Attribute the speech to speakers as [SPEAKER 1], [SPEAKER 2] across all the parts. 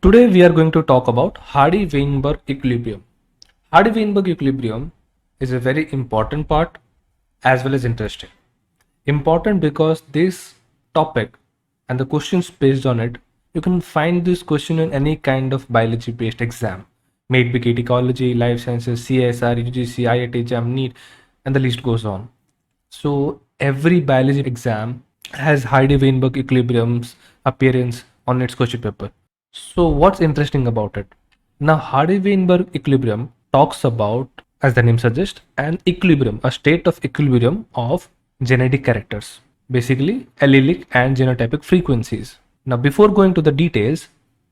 [SPEAKER 1] Today we are going to talk about Hardy-Weinberg equilibrium. Hardy-Weinberg equilibrium is a very important part as well as interesting. Important because this topic and the questions based on it, you can find this question in any kind of biology based exam, may it be KT Ecology, Life Sciences, CSR, UGC, IIT, JAM, NEET, and the list goes on. So every biology exam has Hardy-Weinberg equilibrium's appearance on its question paper. So what's interesting about it? Now Hardy-Weinberg equilibrium talks about, as the name suggests, an equilibrium, a state of equilibrium of genetic characters, basically allelic and genotypic frequencies. Now before going to the details,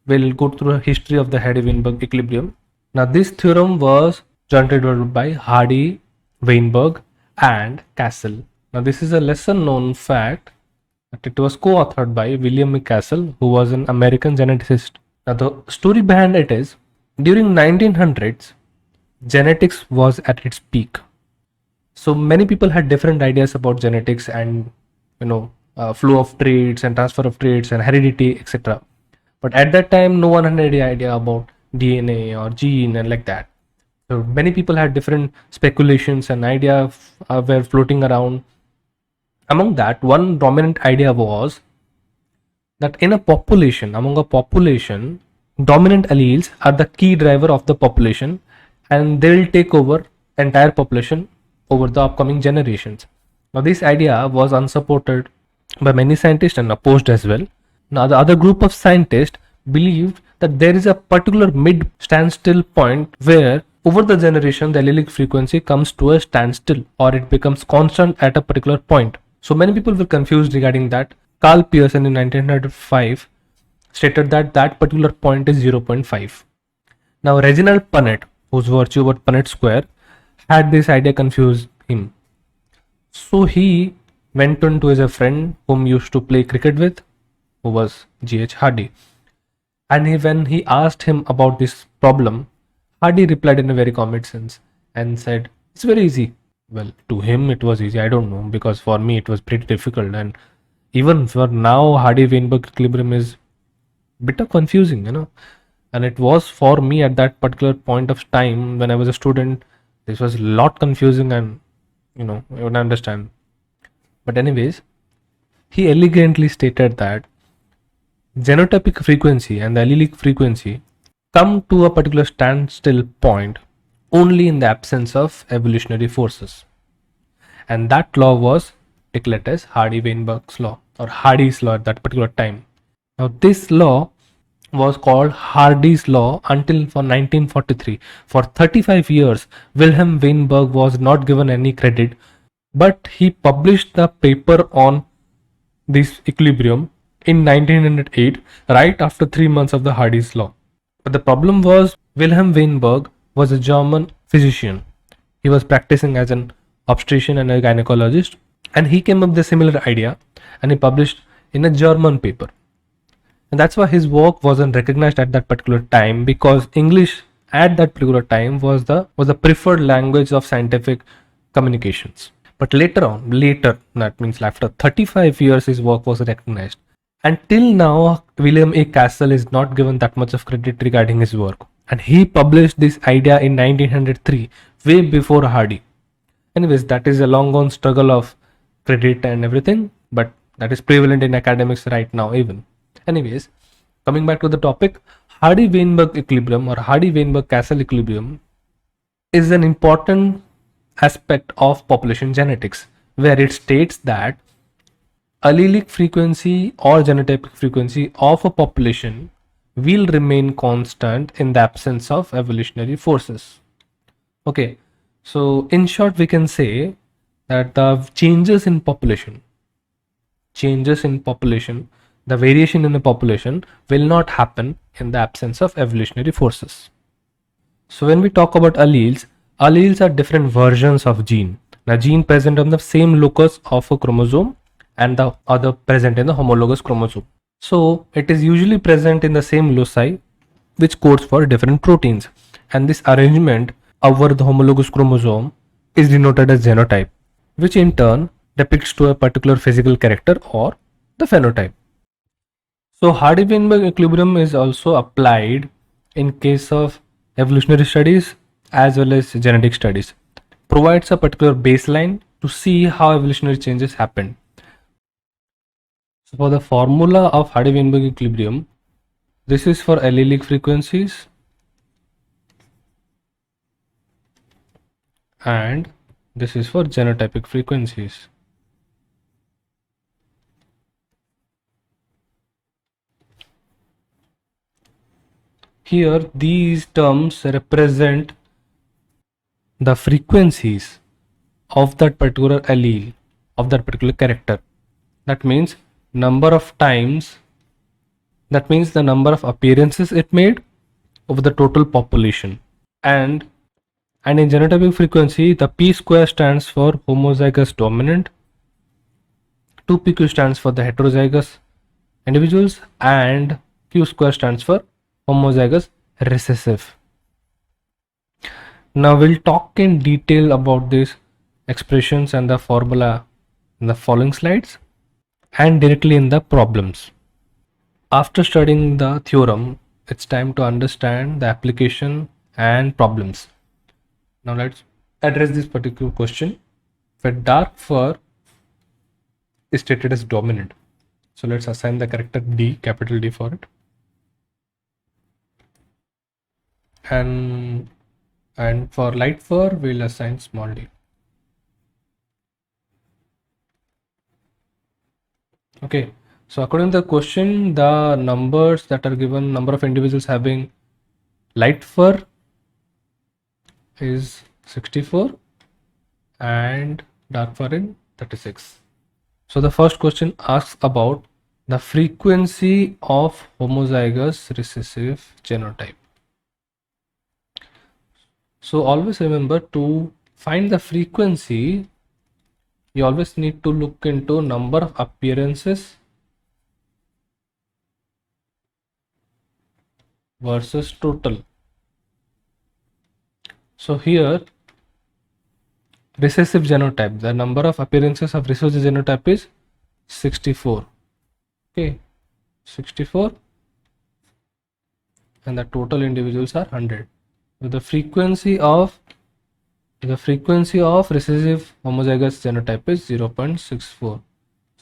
[SPEAKER 1] we'll go through a history of the Hardy-Weinberg equilibrium. Now this theorem was generated by Hardy, Weinberg and Castle. Now this is a lesser known fact that it was co-authored by William E. Castle, who was an American geneticist. Now the story behind it is, during 1900s, genetics was at its peak. So many people had different ideas about genetics and flow of traits and transfer of traits and heredity, etc. But at that time, no one had any idea about DNA or gene and like that. So many people had different speculations and ideas were floating around. Among that, one dominant idea was that among a population, dominant alleles are the key driver of the population and they will take over entire population over the upcoming generations. Now this idea was unsupported by many scientists and opposed as well. Now the other group of scientists believed that there is a particular mid standstill point where over the generation the allelic frequency comes to a standstill or it becomes constant at a particular point. So many people were confused regarding that. Carl Pearson in 1905 stated that that particular point is 0.5. Now Reginald Punnett, whose virtue about Punnett square, had this idea confuse him. So he went on to his friend whom he used to play cricket with, who was G.H. Hardy. And when he asked him about this problem, Hardy replied in a very common sense and said, "It's very easy." Well, to him it was easy. I don't know, because for me it was pretty difficult. And even for now, Hardy-Weinberg equilibrium is a bit of confusing. And it was for me at that particular point of time when I was a student. This was a lot confusing, and I would understand. But anyways, he elegantly stated that genotypic frequency and the allelic frequency come to a particular standstill point only in the absence of evolutionary forces. And that law was declared as Hardy-Weinberg's law or Hardy's law at that particular time. Now this law was called Hardy's law until for 1943. For 35 years, Wilhelm Weinberg was not given any credit, but he published the paper on this equilibrium in 1908, right after 3 months of the Hardy's law. But the problem was Wilhelm Weinberg was a German physician. He was practicing as an obstetrician and a gynecologist, and he came up with a similar idea and he published in a German paper. And that's why his work wasn't recognized at that particular time, because English at that particular time was the preferred language of scientific communications. But later, that means after 35 years, his work was recognized. Until now, William A. Castle is not given that much of credit regarding his work. And he published this idea in 1903, way before Hardy. Anyways, that is a long gone struggle of credit and everything, but that is prevalent in academics right now even. Anyways, coming back to the topic, Hardy-Weinberg equilibrium or Hardy-Weinberg-Castle equilibrium is an important aspect of population genetics, where it states that allelic frequency or genotypic frequency of a population will remain constant in the absence of evolutionary forces. Okay, so in short, we can say that the changes in population, the variation in the population will not happen in the absence of evolutionary forces. So when we talk about alleles are different versions of gene. Now gene present on the same locus of a chromosome and the other present in the homologous chromosome. So it is usually present in the same loci which codes for different proteins, and this arrangement over the homologous chromosome is denoted as genotype, which in turn depicts to a particular physical character or the phenotype. So Hardy-Weinberg equilibrium is also applied in case of evolutionary studies as well as genetic studies. Provides a particular baseline to see how evolutionary changes happen. So for the formula of Hardy-Weinberg equilibrium, this is for allelic frequencies and this is for genotypic frequencies. Here these terms represent the frequencies of that particular allele, of that particular character. That means number of times, that means the number of appearances it made over the total population. And in genotypic frequency, the p square stands for homozygous dominant, 2pq stands for the heterozygous individuals, and q square stands for homozygous recessive. Now we'll talk in detail about these expressions and the formula in the following slides and directly in the problems. After studying the theorem, it's time to understand the application and problems. Now let's address this particular question. Where dark fur is stated as dominant, so let's assign the character D, capital D for it, and for light fur we'll assign small d. Okay, so according to the question, the numbers that are given, number of individuals having light fur is 64 and dark fur in 36. So the first question asks about the frequency of homozygous recessive genotype. So always remember, to find the frequency, you always need to look into number of appearances versus total. So here recessive genotype, the number of appearances of recessive genotype is 64. Okay, 64, and the total individuals are 100. So the frequency of recessive homozygous genotype is 0.64. So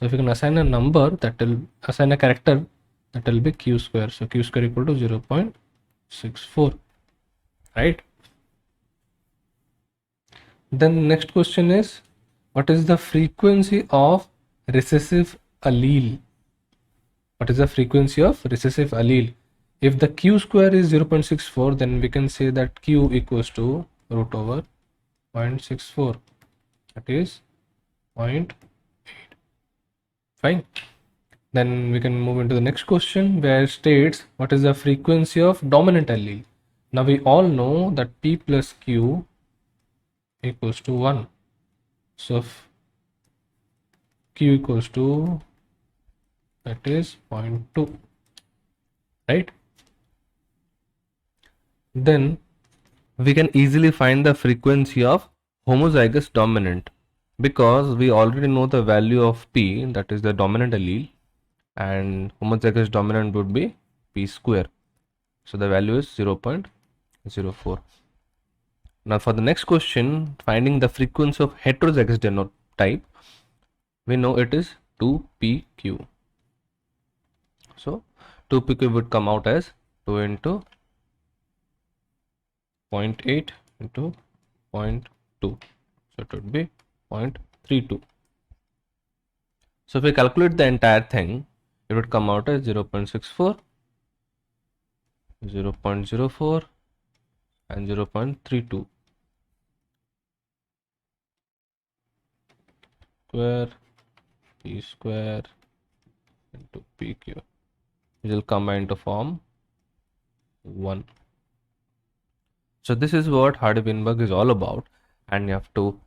[SPEAKER 1] if you can assign a number, that will assign a character, that will be q square. So q square equal to 0.64, right? Then next question is, what is the frequency of recessive allele? What is the frequency of recessive allele? If the q square is 0.64, then we can say that q equals to root over 0.64, that is 0.8. Fine. Then we can move into the next question, where it states what is the frequency of dominant allele. Now we all know that p plus q equals to 1. So if q equals to, that is 0.2, right? Then we can easily find the frequency of homozygous dominant, because we already know the value of p, that is the dominant allele, and homozygous dominant would be p square. So the value is 0.04. Now for the next question, finding the frequency of heterozygous genotype, we know it is 2pq. So 2pq would come out as 2 into 0.8 into 0.2. So it would be 0.32. So if we calculate the entire thing, it would come out as 0.64, 0.04 and 0.32. Square p square into pq, which will combine to form 1. So this is what Hardy-Weinberg is all about, and you have to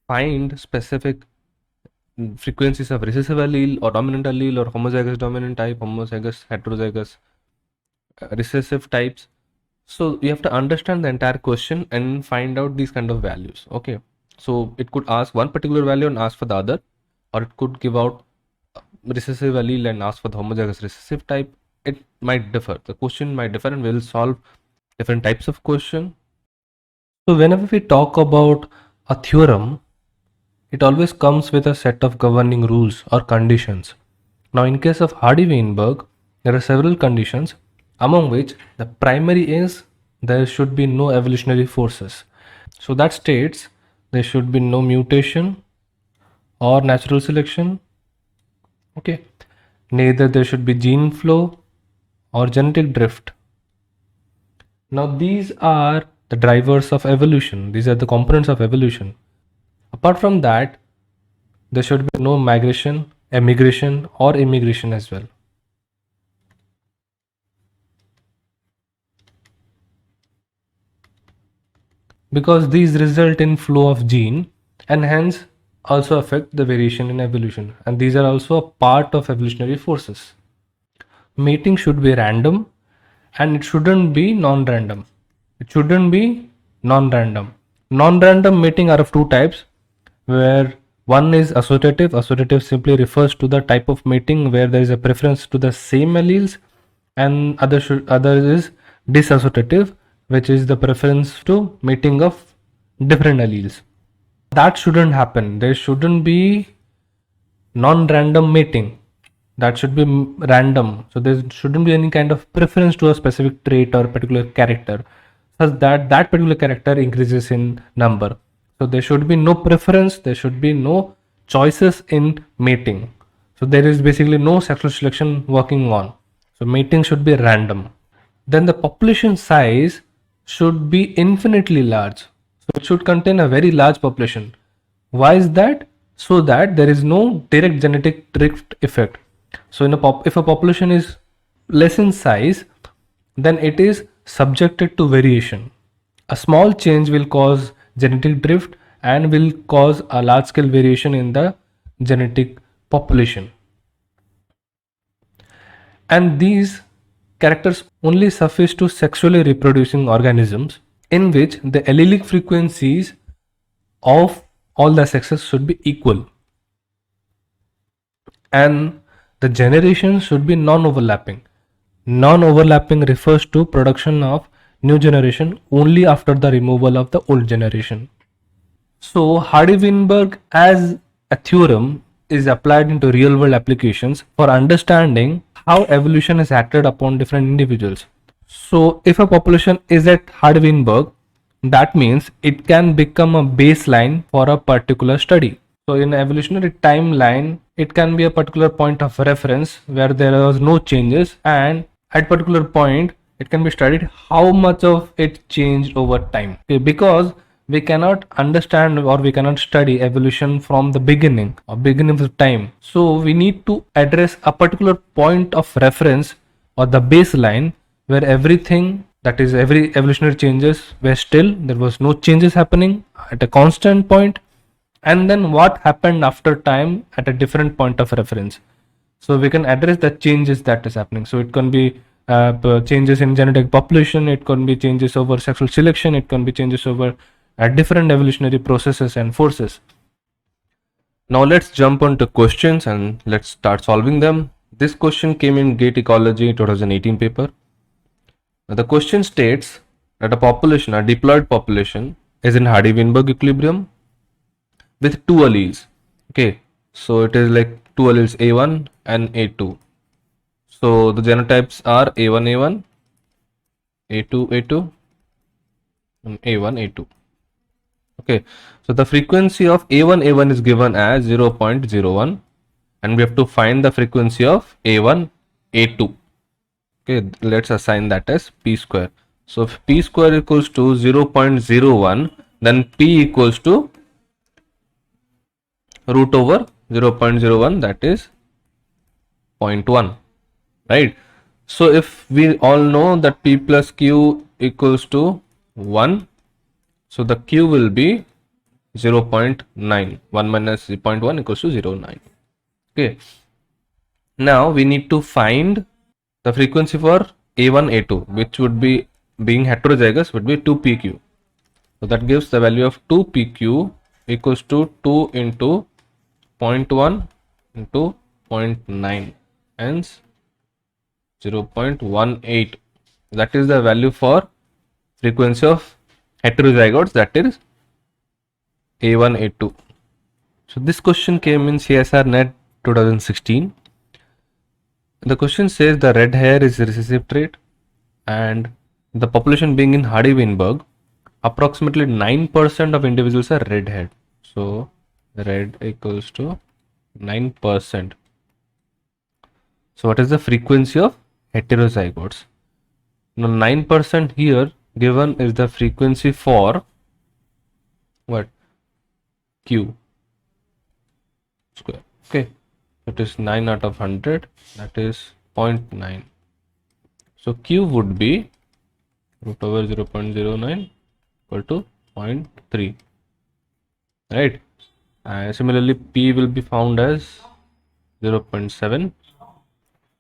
[SPEAKER 1] find specific frequencies of recessive allele or dominant allele or homozygous dominant type, homozygous heterozygous recessive types. So you have to understand the entire question and find out these kind of values. Okay, so it could ask one particular value and ask for the other, or it could give out recessive allele and ask for the homozygous recessive type, it might differ. The question might differ, and we will solve different types of question. So whenever we talk about a theorem, it always comes with a set of governing rules or conditions. Now, in case of Hardy-Weinberg, there are several conditions, among which the primary is there should be no evolutionary forces. So that states there should be no mutation or natural selection. Okay. Neither there should be gene flow or genetic drift. Now, these are the drivers of evolution. These are the components of evolution. Apart from that, there should be no migration, emigration, or immigration as well. Because these result in flow of gene and hence also affect the variation in evolution, and these are also a part of evolutionary forces. Mating should be random and it shouldn't be non-random. It shouldn't be non-random. Non-random mating are of two types, where one is associative. Associative simply refers to the type of mating where there is a preference to the same alleles, and other is disassociative, which is the preference to mating of different alleles. That shouldn't happen. There shouldn't be non-random mating. That should be random. So there shouldn't be any kind of preference to a specific trait or particular character, such that that particular character increases in number. So there should be no preference. There should be no choices in mating. So there is basically no sexual selection working on. So mating should be random. Then the population size should be infinitely large. So it should contain a very large population. Why is that? So that there is no direct genetic drift effect. So if a population is less in size, then it is subjected to variation. A small change will cause genetic drift and will cause a large scale variation in the genetic population. And these characters only suffice to sexually reproducing organisms, in which the allelic frequencies of all the sexes should be equal, and the generations should be non-overlapping. Non-overlapping refers to production of new generation only after the removal of the old generation. So Hardy-Weinberg as a theorem is applied into real-world applications for understanding how evolution is acted upon different individuals. So if a population is at Hardy-Weinberg, that means it can become a baseline for a particular study. So in evolutionary timeline, it can be a particular point of reference where there was no changes, and at particular point it can be studied how much of it changed over time. Okay, because we cannot understand or we cannot study evolution from the beginning or beginning of time. So we need to address a particular point of reference or the baseline where everything, that is every evolutionary changes were still, there was no changes happening at a constant point, and then what happened after time at a different point of reference. So we can address the changes that is happening. So it can be changes in genetic population, it can be changes over sexual selection, it can be changes over different evolutionary processes and forces. Now let's jump on to questions and let's start solving them. This question came in GATE Ecology 2018 paper. Now the question states that a diploid population is in Hardy-Weinberg equilibrium with two alleles. Okay, so it is like two alleles A1 and A2. So the genotypes are A1 A1, A2 A2, and A1 A2. Okay, so the frequency of A1 A1 is given as 0.01, and we have to find the frequency of A1 A2. Okay, let's assign that as p square. So if p square equals to 0.01, then p equals to root over 0.01, that is 0.1, right? So if we all know that p plus q equals to 1, so the q will be 0.9. 1 minus 0.1 equals to 0.9. Okay, now we need to find the frequency for A1 A2, which would be, being heterozygous, would be 2pq. So that gives the value of 2pq equals to 2 into 0.1 into 0.9, hence 0.18. That is the value for frequency of heterozygotes, that is A1, A2. So this question came in CSR Net 2016. The question says the red hair is a recessive trait, and the population being in Hardy-Weinberg, approximately 9% of individuals are red haired. So red equals to 9%. So what is the frequency of heterozygotes? Now 9% here given is the frequency for what? Q square. Okay, it is 9 out of 100, that is 0.9. So Q would be root over 0.09 equal to 0.3, right? And similarly P will be found as 0.7.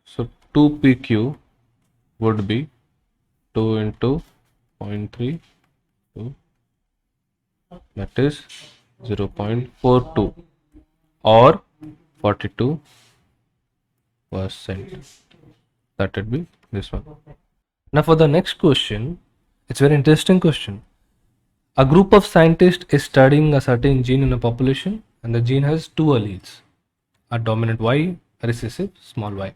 [SPEAKER 1] So 2PQ would be 2 into 0.3, that is 0.42 or 42%. That would be this one. Now for the next question, it's a very interesting question. A group of scientists is studying a certain gene in a population, and the gene has two alleles, a dominant Y, a recessive small y.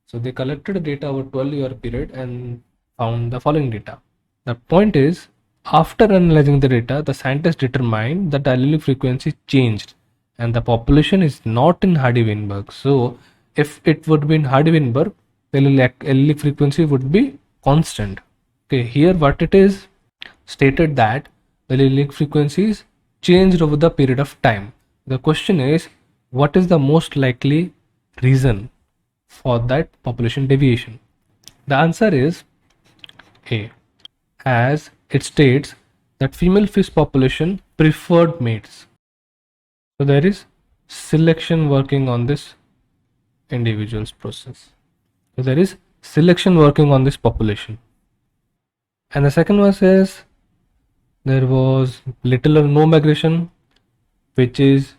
[SPEAKER 1] So they collected data over 12-year period and found the following data. The point is, after analyzing the data, the scientists determined that the allele frequency changed and the population is not in Hardy-Weinberg. So if it would be in Hardy-Weinberg, the allele frequency would be constant. Okay, here what it is stated that the allelic frequencies changed over the period of time. The question is, what is the most likely reason for that population deviation? The answer is A, as it states that female fish population preferred mates. So there is selection working on this individual's process. So there is selection working on this population. And the second one says there was little or no migration, which is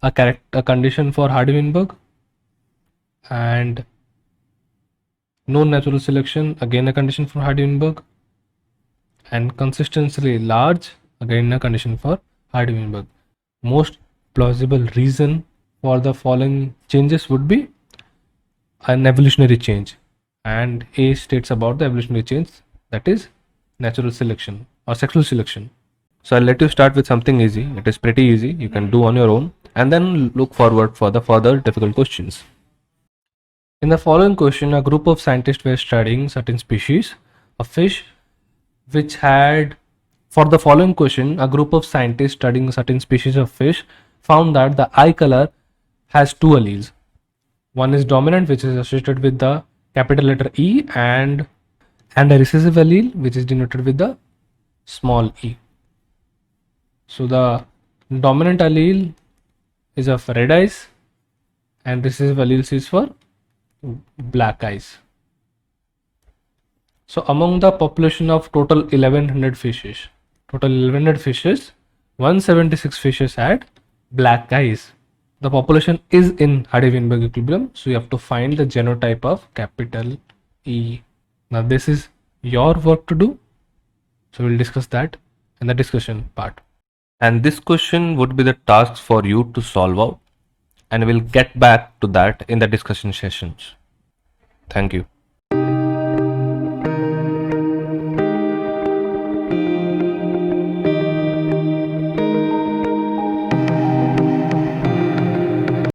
[SPEAKER 1] a condition for Hardy-Weinberg, and no natural selection, again a condition for Hardy-Weinberg, and consistently large, again a condition for Hardy-Weinberg. Most plausible reason for the following changes would be an evolutionary change, and A states about the evolutionary change, that is natural selection or sexual selection. So I'll let you start with something easy. It is pretty easy, you can do on your own, and then look forward for the further difficult questions. In the following question, a group of scientists were studying certain species of fish which had, for the following question, a group of scientists studying certain species of fish found that the eye color has two alleles. One is dominant, which is associated with the capital letter E, and a recessive allele, which is denoted with the small e. So the dominant allele is of red eyes, and recessive allele is for black eyes. So among the population of total 1100 fishes, 176 fishes had black eyes. The population is in Hardy-Weinberg equilibrium, so you have to find the genotype of capital E. Now this is your work to do, so we'll discuss that in the discussion part. And this question would be the task for you to solve out, and we'll get back to that in the discussion sessions. Thank you.